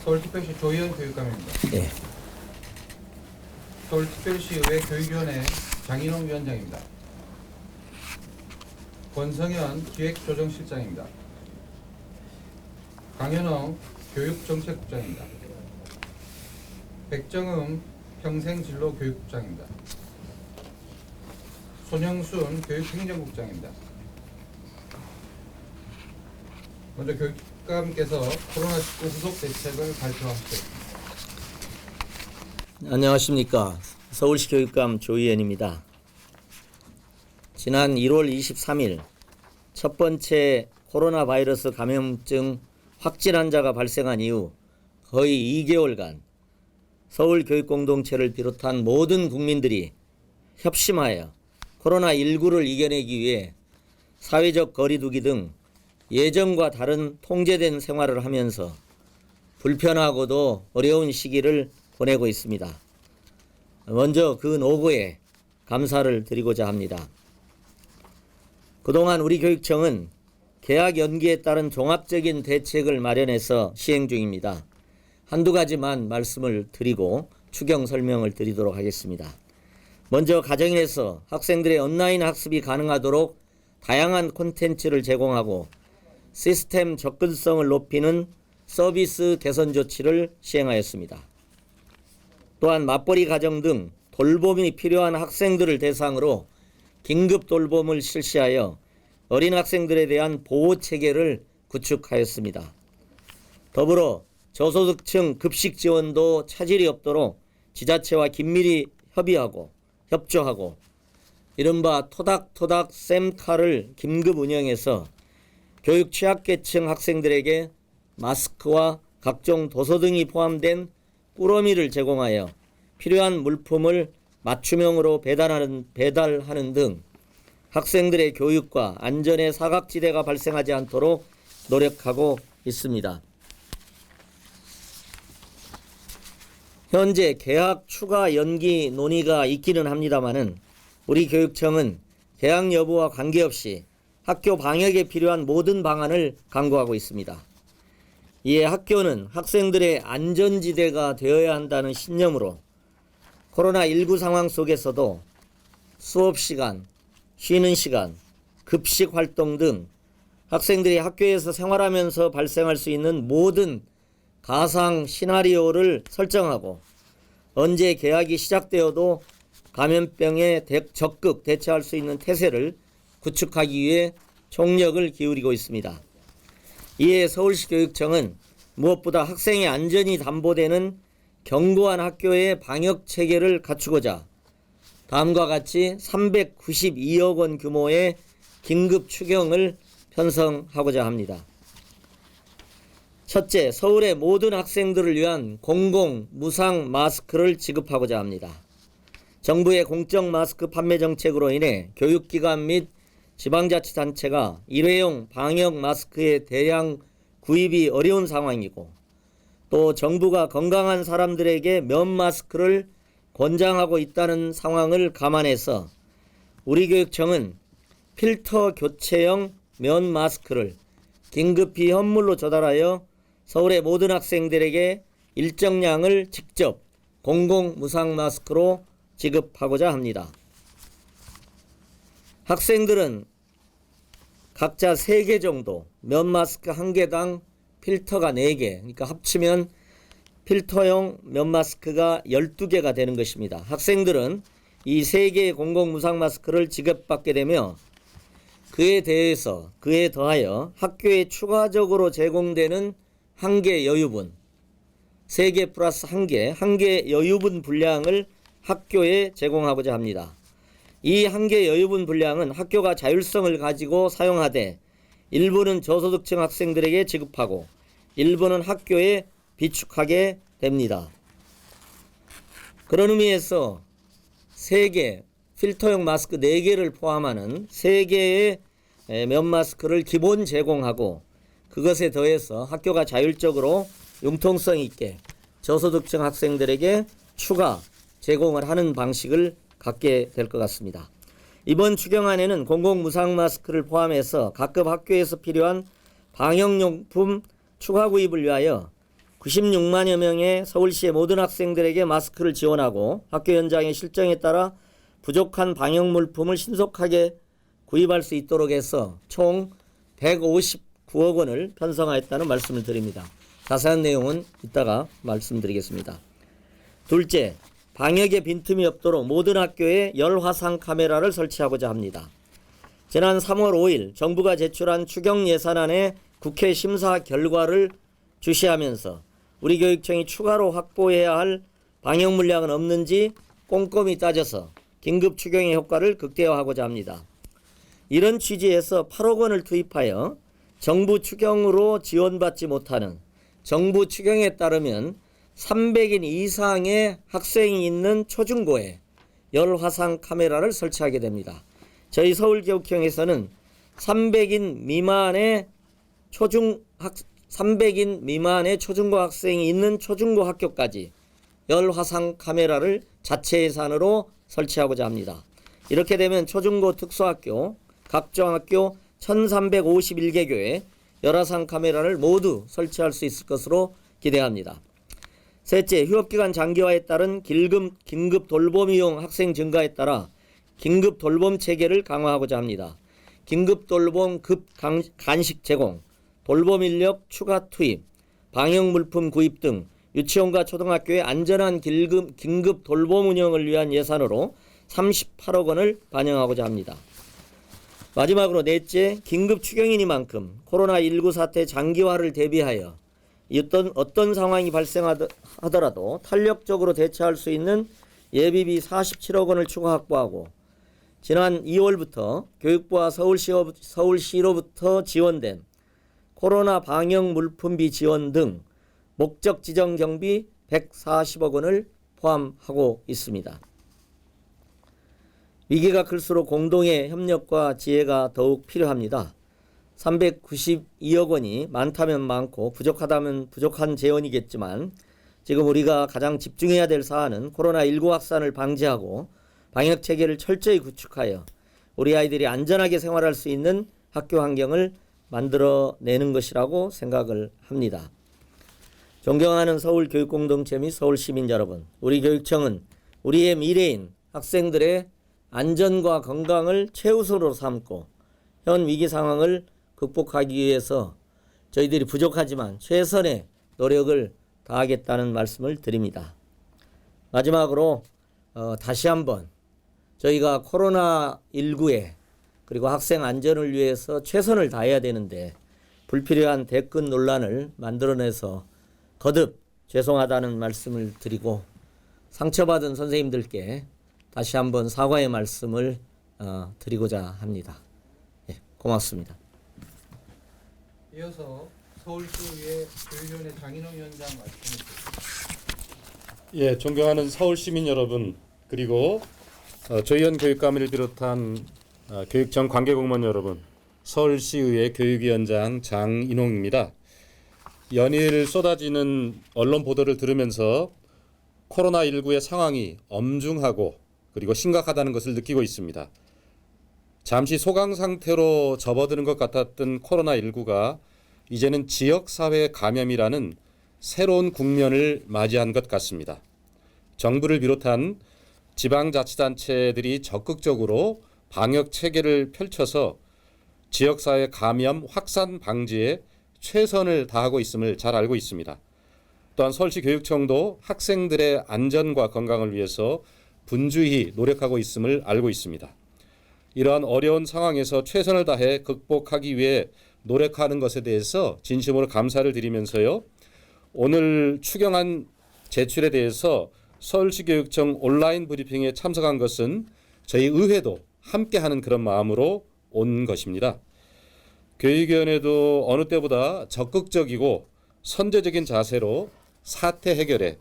서울특별시 조희연 교육감입니다. 예. 서울특별시의회 교육위원회 장인홍 위원장입니다. 권성현 기획조정실장입니다. 강현웅 교육정책국장입니다. 백정음 평생진로교육국장입니다. 손영순 교육행정국장입니다. 먼저 교육감께서 코로나19 후속 대책을 발표하시겠습니다. 안녕하십니까. 서울시 교육감 조희연입니다. 지난 1월 23일 첫 번째 코로나 바이러스 감염증 확진 환자가 발생한 이후 거의 2개월간 서울 교육공동체를 비롯한 모든 국민들이 협심하여 코로나19를 이겨내기 위해 사회적 거리두기 등 예전과 다른 통제된 생활을 하면서 불편하고도 어려운 시기를 보내고 있습니다. 먼저 그 노고에 감사를 드리고자 합니다. 그동안 우리 교육청은 개학 연기에 따른 종합적인 대책을 마련해서 시행 중입니다. 한두 가지만 말씀을 드리고 추경 설명을 드리도록 하겠습니다. 먼저 가정에서 학생들의 온라인 학습이 가능하도록 다양한 콘텐츠를 제공하고 시스템 접근성을 높이는 서비스 개선 조치를 시행하였습니다. 또한 맞벌이 가정 등 돌봄이 필요한 학생들을 대상으로 긴급 돌봄을 실시하여 어린 학생들에 대한 보호 체계를 구축하였습니다. 더불어 저소득층 급식 지원도 차질이 없도록 지자체와 긴밀히 협조하고 이른바 토닥토닥 쌤카를 긴급 운영해서 교육 취약계층 학생들에게 마스크와 각종 도서 등이 포함된 꾸러미를 제공하여 필요한 물품을 맞춤형으로 배달하는 등 학생들의 교육과 안전에 사각지대가 발생하지 않도록 노력하고 있습니다. 현재 개학 추가 연기 논의가 있기는 합니다마는 우리 교육청은 개학 여부와 관계없이 학교 방역에 필요한 모든 방안을 강구하고 있습니다. 이에 학교는 학생들의 안전지대가 되어야 한다는 신념으로 코로나19 상황 속에서도 수업 시간, 쉬는 시간, 급식 활동 등 학생들이 학교에서 생활하면서 발생할 수 있는 모든 가상 시나리오를 설정하고 언제 개학이 시작되어도 감염병에 적극 대처할 수 있는 태세를 구축하기 위해 총력을 기울이고 있습니다. 이에 서울시 교육청은 무엇보다 학생의 안전이 담보되는 견고한 학교의 방역 체계를 갖추고자 다음과 같이 392억 원 규모의 긴급 추경을 편성하고자 합니다. 첫째, 서울의 모든 학생들을 위한 공공 무상 마스크를 지급하고자 합니다. 정부의 공적 마스크 판매 정책으로 인해 교육기관 및 지방자치단체가 일회용 방역 마스크의 대량 구입이 어려운 상황이고 또 정부가 건강한 사람들에게 면 마스크를 권장하고 있다는 상황을 감안해서 우리 교육청은 필터 교체형 면 마스크를 긴급히 현물로 조달하여 서울의 모든 학생들에게 일정량을 직접 공공 무상 마스크로 지급하고자 합니다. 학생들은 각자 3개 정도, 면 마스크 1개당 필터가 4개, 그러니까 합치면 필터용 면 마스크가 12개가 되는 것입니다. 학생들은 이 3개의 공공 무상 마스크를 지급받게 되며 그에 더하여 학교에 추가적으로 제공되는 1개 여유분, 3개 플러스 1개 여유분 분량을 학교에 제공하고자 합니다. 이 1개 여유분 분량은 학교가 자율성을 가지고 사용하되 일부는 저소득층 학생들에게 지급하고 일부는 학교에 비축하게 됩니다. 그런 의미에서 3개, 필터용 마스크 4개를 포함하는 3개의 면 마스크를 기본 제공하고 그것에 더해서 학교가 자율적으로 융통성 있게 저소득층 학생들에게 추가 제공을 하는 방식을 갖게 될 것 같습니다. 이번 추경안에는 공공 무상 마스크를 포함해서 각급 학교에서 필요한 방역용품 추가 구입을 위하여 96만여 명의 서울시의 모든 학생들에게 마스크를 지원하고 학교 현장의 실정에 따라 부족한 방역 물품을 신속하게 구입할 수 있도록 해서 총 159억 원을 편성하였다는 말씀을 드립니다. 자세한 내용은 이따가 말씀드리겠습니다. 둘째, 방역에 빈틈이 없도록 모든 학교에 열화상 카메라를 설치하고자 합니다. 지난 3월 5일 정부가 제출한 추경 예산안의 국회 심사 결과를 주시하면서 우리 교육청이 추가로 확보해야 할 방역 물량은 없는지 꼼꼼히 따져서 긴급 추경의 효과를 극대화하고자 합니다. 이런 취지에서 8억 원을 투입하여 정부 추경으로 지원받지 못하는 정부 추경에 따르면 300인 이상의 학생이 있는 초중고에 열화상 카메라를 설치하게 됩니다. 저희 서울교육청에서는 300인 미만의 초중고 학생이 있는 초중고 학교까지 열화상 카메라를 자체 예산으로 설치하고자 합니다. 이렇게 되면 초중고 특수학교, 각종 학교 1351개교에 열화상 카메라를 모두 설치할 수 있을 것으로 기대합니다. 셋째, 휴업기간 장기화에 따른 긴급 돌봄이용 학생 증가에 따라 긴급 돌봄 체계를 강화하고자 합니다. 긴급 돌봄 급 간식 제공, 돌봄 인력 추가 투입, 방역 물품 구입 등 유치원과 초등학교의 안전한 긴급 돌봄 운영을 위한 예산으로 38억 원을 반영하고자 합니다. 마지막으로 넷째, 긴급 추경이니만큼 코로나19 사태 장기화를 대비하여 어떤 상황이 발생하더라도 탄력적으로 대처할 수 있는 예비비 47억 원을 추가 확보하고 지난 2월부터 교육부와 서울시로부터 지원된 코로나 방역 물품비 지원 등 목적 지정 경비 140억 원을 포함하고 있습니다. 위기가 클수록 공동의 협력과 지혜가 더욱 필요합니다. 392억 원이 많다면 많고 부족하다면 부족한 재원이겠지만 지금 우리가 가장 집중해야 될 사안은 코로나19 확산을 방지하고 방역 체계를 철저히 구축하여 우리 아이들이 안전하게 생활할 수 있는 학교 환경을 만들어내는 것이라고 생각을 합니다. 존경하는 서울 교육 공동체 및 서울 시민 여러분, 우리 교육청은 우리의 미래인 학생들의 안전과 건강을 최우선으로 삼고 현 위기 상황을 극복하기 위해서 저희들이 부족하지만 최선의 노력을 다하겠다는 말씀을 드립니다. 마지막으로 다시 한번 저희가 코로나19에 그리고 학생 안전을 위해서 최선을 다해야 되는데 불필요한 대권 논란을 만들어내서 거듭 죄송하다는 말씀을 드리고 상처받은 선생님들께 다시 한번 사과의 말씀을 드리고자 합니다. 예, 고맙습니다. 이어서 서울시의회 교육위원회 장인홍 위원장 말씀해 주십시오. 예, 존경하는 서울 시민 여러분, 그리고 조희연 교육감을 비롯한 교육청 관계공무원 여러분, 서울시의회 교육위원장 장인홍입니다. 연일 쏟아지는 언론 보도를 들으면서 코로나19의 상황이 엄중하고 그리고 심각하다는 것을 느끼고 있습니다. 잠시 소강 상태로 접어드는 것 같았던 코로나19가 이제는 지역사회 감염이라는 새로운 국면을 맞이한 것 같습니다. 정부를 비롯한 지방자치단체들이 적극적으로 방역 체계를 펼쳐서 지역사회 감염 확산 방지에 최선을 다하고 있음을 잘 알고 있습니다. 또한 서울시 교육청도 학생들의 안전과 건강을 위해서 분주히 노력하고 있음을 알고 있습니다. 이러한 어려운 상황에서 최선을 다해 극복하기 위해 노력하는 것에 대해서 진심으로 감사를 드리면서요. 오늘 추경안 제출에 대해서 서울시 교육청 온라인 브리핑에 참석한 것은 저희 의회도 함께하는 그런 마음으로 온 것입니다. 교육위원회도 어느 때보다 적극적이고 선제적인 자세로 사태 해결에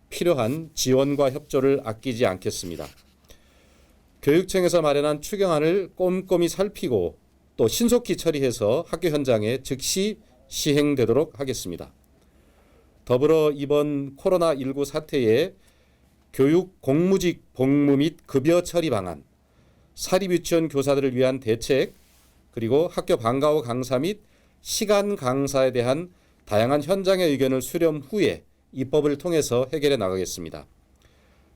필요한 지원과 협조를 아끼지 않겠습니다. 교육청에서 마련한 추경안을 꼼꼼히 살피고 또 신속히 처리해서 학교 현장에 즉시 시행되도록 하겠습니다. 더불어 이번 코로나19 사태에 교육 공무직 복무 및 급여 처리 방안, 사립유치원 교사들을 위한 대책, 그리고 학교 방과 후 강사 및 시간 강사에 대한 다양한 현장의 의견을 수렴 후에 입법을 통해서 해결해 나가겠습니다.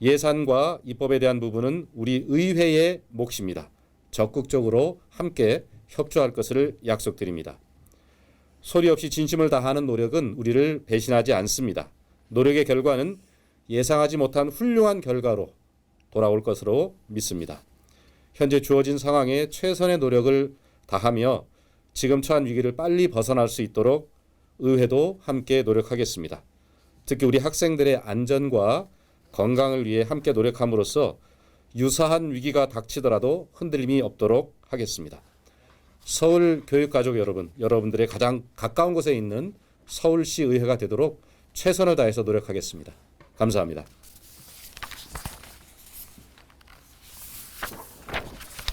예산과 입법에 대한 부분은 우리 의회의 몫입니다. 적극적으로 함께 협조할 것을 약속드립니다. 소리 없이 진심을 다하는 노력은 우리를 배신하지 않습니다. 노력의 결과는 예상하지 못한 훌륭한 결과로 돌아올 것으로 믿습니다. 현재 주어진 상황에 최선의 노력을 다하며 지금 처한 위기를 빨리 벗어날 수 있도록 의회도 함께 노력하겠습니다. 특히 우리 학생들의 안전과 건강을 위해 함께 노력함으로써 유사한 위기가 닥치더라도 흔들림이 없도록 하겠습니다. 서울 교육가족 여러분, 여러분들의 가장 가까운 곳에 있는 서울시 의회가 되도록 최선을 다해서 노력하겠습니다. 감사합니다.